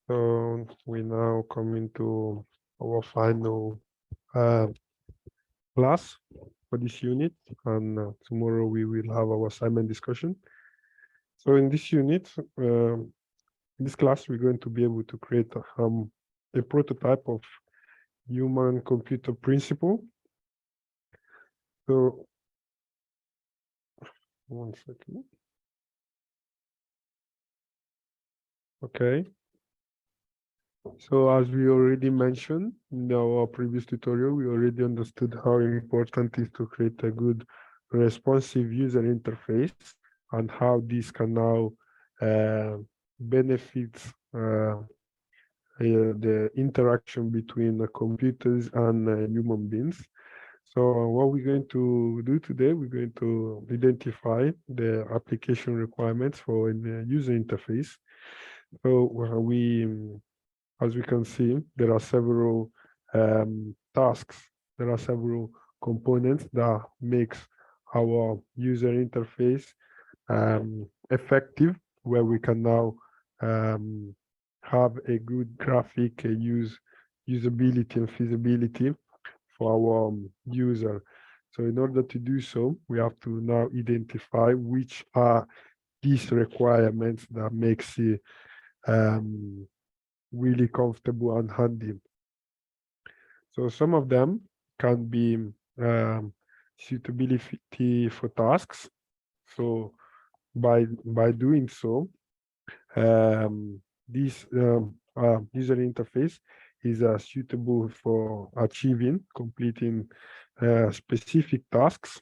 So we now come into our final class for this unit, and tomorrow we will have our assignment discussion. So in this unit, in this class, we're going to be able to create a prototype of human-computer principle. So, one second. Okay. So as we already mentioned in our previous tutorial, we already understood how important it is to create a good responsive user interface and how this can now benefit the interaction between the computers and human beings. So what we're going to do today, we're going to identify the application requirements for the user interface. So as we can see, there are several tasks. There are several components that makes our user interface effective, where we can now have a good graphic usability and feasibility for our user. So in order to do so, we have to now identify which are these requirements that makes it really comfortable and handy. So some of them can be suitability for tasks. So by doing so, this user interface is suitable for completing specific tasks.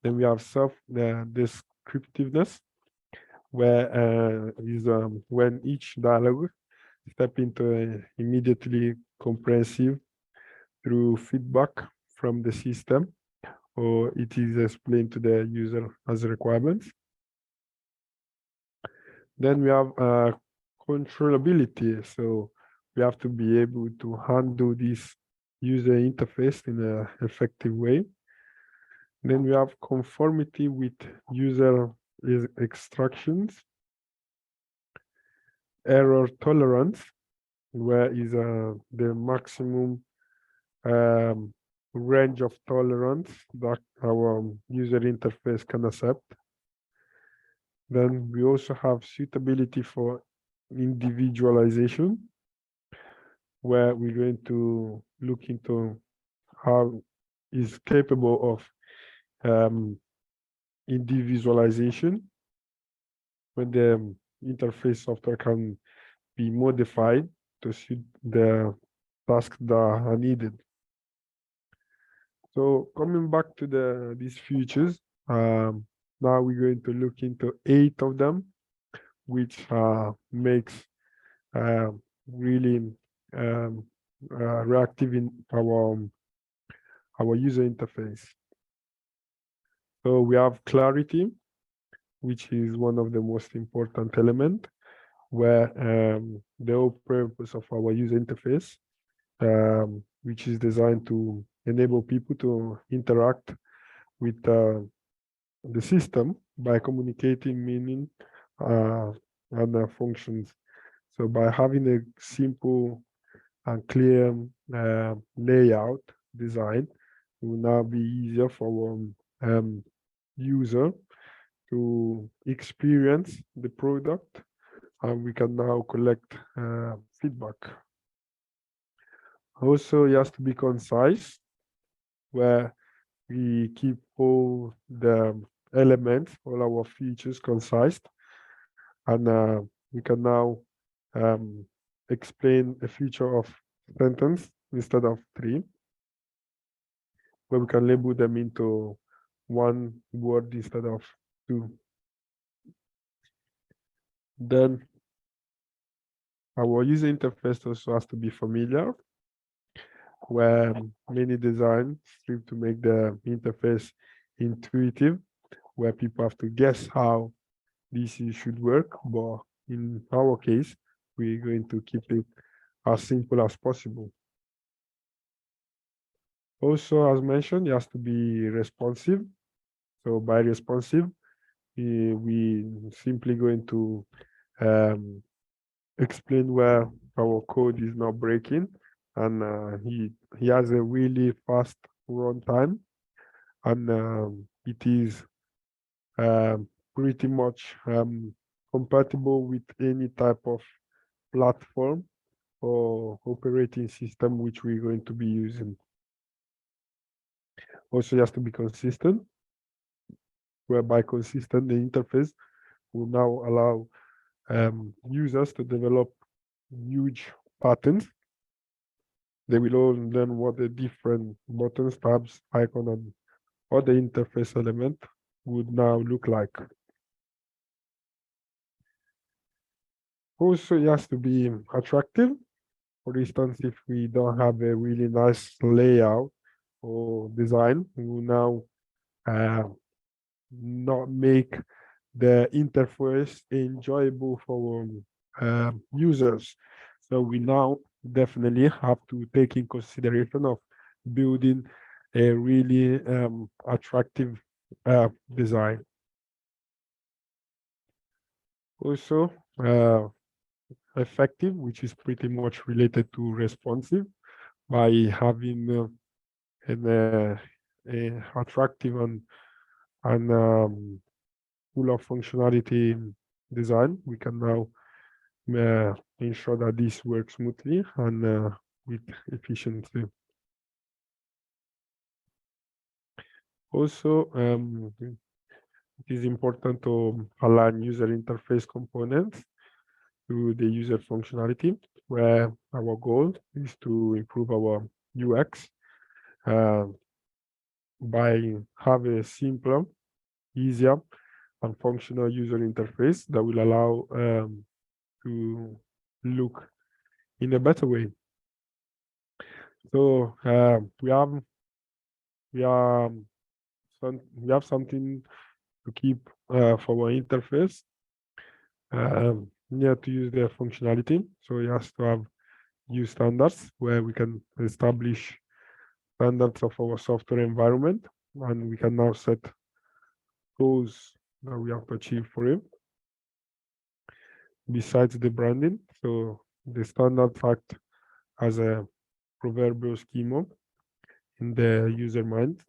Then we have self-descriptiveness, where is when each dialogue step into immediately comprehensive through feedback from the system, or it is explained to the user as requirements. Then we have controllability. So we have to be able to handle this user interface in an effective way. Then we have conformity with user extractions, error tolerance, where is the maximum range of tolerance that our user interface can accept. Then we also have suitability for individualization, where we're going to look into how is capable of individualization, when the interface software can be modified to suit the tasks that are needed. So coming back to these features, now we're going to look into 8 of them, which makes really reactive in our user interface. So we have clarity, which is one of the most important elements, where the whole purpose of our user interface, which is designed to enable people to interact with the system by communicating meaning and functions. So by having a simple and clear layout design, it will now be easier for our user to experience the product, and we can now collect feedback. Also, it has to be concise, where we keep all the elements, all our features concise, and we can now explain a feature of sentence instead of 3, where we can label them into 1 word instead of 2. Then our user interface also has to be familiar, where many designs strive to make the interface intuitive, where people have to guess how this should work. But in our case, we're going to keep it as simple as possible. Also, as mentioned, it has to be responsive. So by responsive, we simply going to explain where our code is not breaking, and he has a really fast runtime, and it is pretty much compatible with any type of platform or operating system which we're going to be using. Also, it has to be consistent, whereby consistent the interface will now allow users to develop huge patterns. They will all learn what the different buttons, tabs, icon, and other interface element would now look like. Also, it has to be attractive. For instance, if we don't have a really nice layout or design, we will now not make the interface enjoyable for users. So we now definitely have to take in consideration of building a really attractive design. Also, effective, which is pretty much related to responsive, by having an attractive and full of functionality design, we can now ensure that this works smoothly and with efficiency. Also, it is important to align user interface components to the user functionality, where our goal is to improve our UX by having a simpler, easier, and functional user interface that will allow to look in a better way. So we have something to keep for our interface. We have to use their functionality. So it has to have use standards where we can establish standards of our software environment, and we can now set goals that we have to achieve for it. Besides the branding, so the standards act as a proverbial schema in the user mind.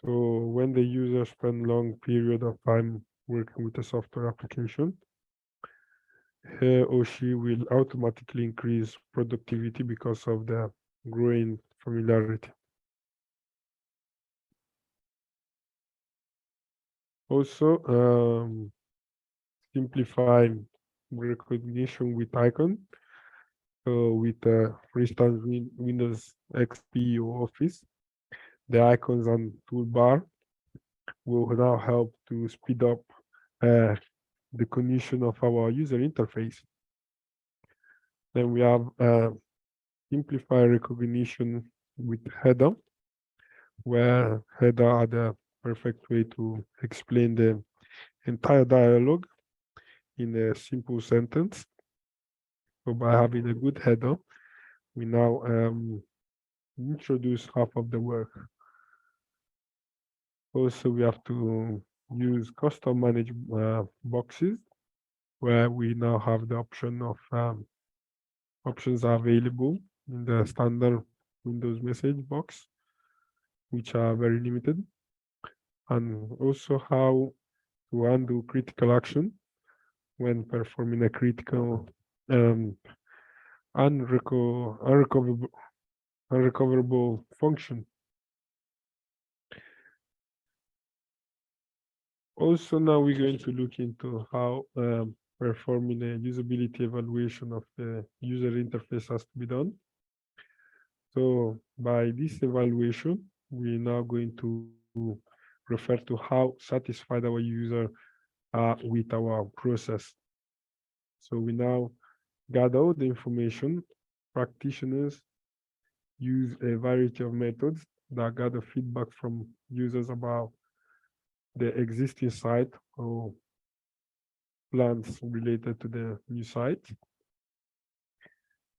So when the user spend long period of time working with a software application, he or she will automatically increase productivity because of the growing familiarity. Also, simplify recognition with icon. So with, for instance, Windows XP or Office, the icons and toolbar will now help to speed up the cognition of our user interface. Then we have simplify recognition with header, where header are the perfect way to explain the entire dialogue in a simple sentence. So by having a good header, we now introduce half of the work. Also, we have to use custom managed boxes, where we now have the option of options are available in the standard Windows message box, which are very limited, and also how to handle critical action when performing a critical unrecoverable function. Also, now we're going to look into how performing a usability evaluation of the user interface has to be done. So by this evaluation, we're now going to refer to how satisfied our user are with our process. So we now gather all the information. Practitioners use a variety of methods that gather feedback from users about the existing site or plans related to the new site.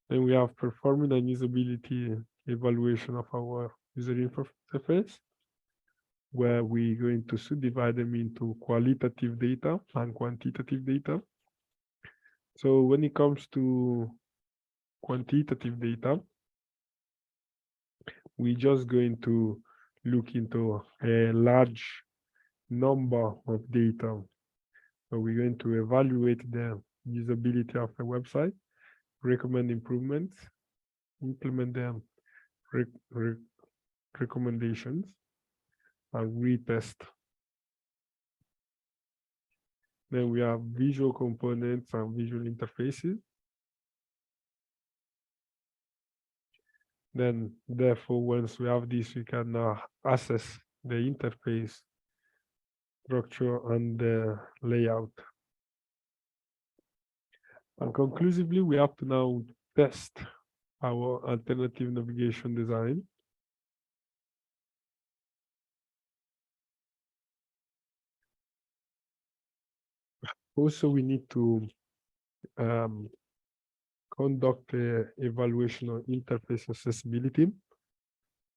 Then we have performing a usability evaluation of our user interface, where we're going to subdivide them into qualitative data and quantitative data. So when it comes to quantitative data, we're just going to look into a large number of data. So we're going to evaluate the usability of the website, recommend improvements, implement the recommendations, and retest. Then we have visual components and visual interfaces. Then, therefore, once we have this, we can now assess the interface structure and the layout. And conclusively, we have to now test our alternative navigation design. Also, we need to conduct an evaluation of interface accessibility,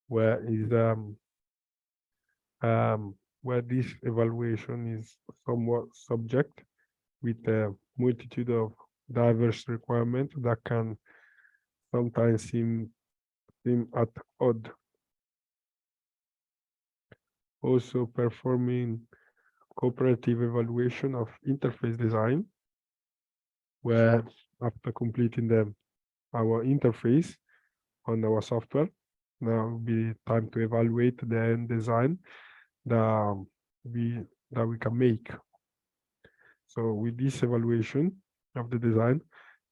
where this evaluation is somewhat subject with a multitude of diverse requirements that can sometimes seem at odds. Also performing cooperative evaluation of interface design, where after completing our interface on our software, now will be time to evaluate the end design that we can make. So with this evaluation of the design,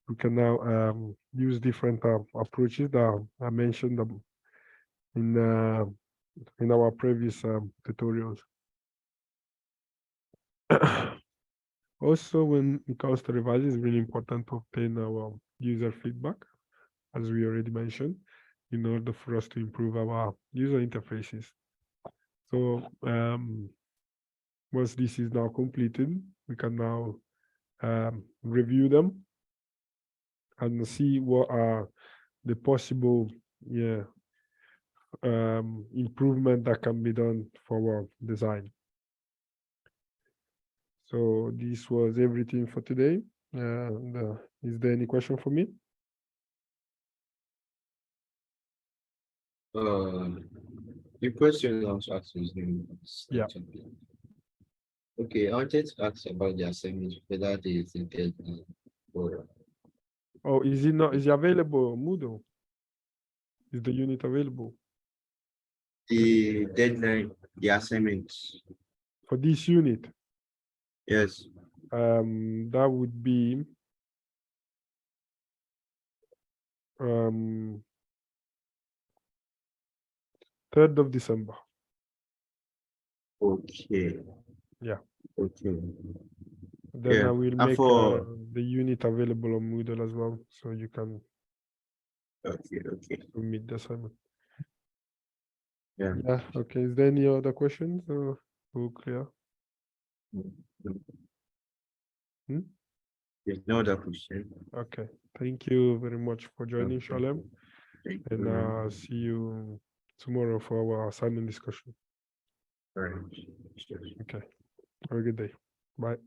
we can now use different approaches that I mentioned in our previous tutorials. Also, when it comes to revising, it's really important to obtain our user feedback, as we already mentioned, in order for us to improve our user interfaces. So once this is now completed, we can now review them and see what are the possible improvement that can be done for our design. So this was everything for today. Is there any question for me? The question I was asking is, yeah. Okay, I wanted to ask about the assignment, whether it is intended for. Oh, is it not? Is it available on Moodle? Is the unit available? The deadline, the assignment. For this unit? Yes. That would be 3rd of December. Okay. Yeah. Okay. Then I will make the unit available on Moodle as well, so you can submit the assignment. Yeah. Yeah. Okay. Is there any other questions? All clear? There's no other question. Okay. Thank you very much for joining, Shalem. And I'll see you tomorrow for our assignment discussion. All right. Okay. Have a good day. Bye.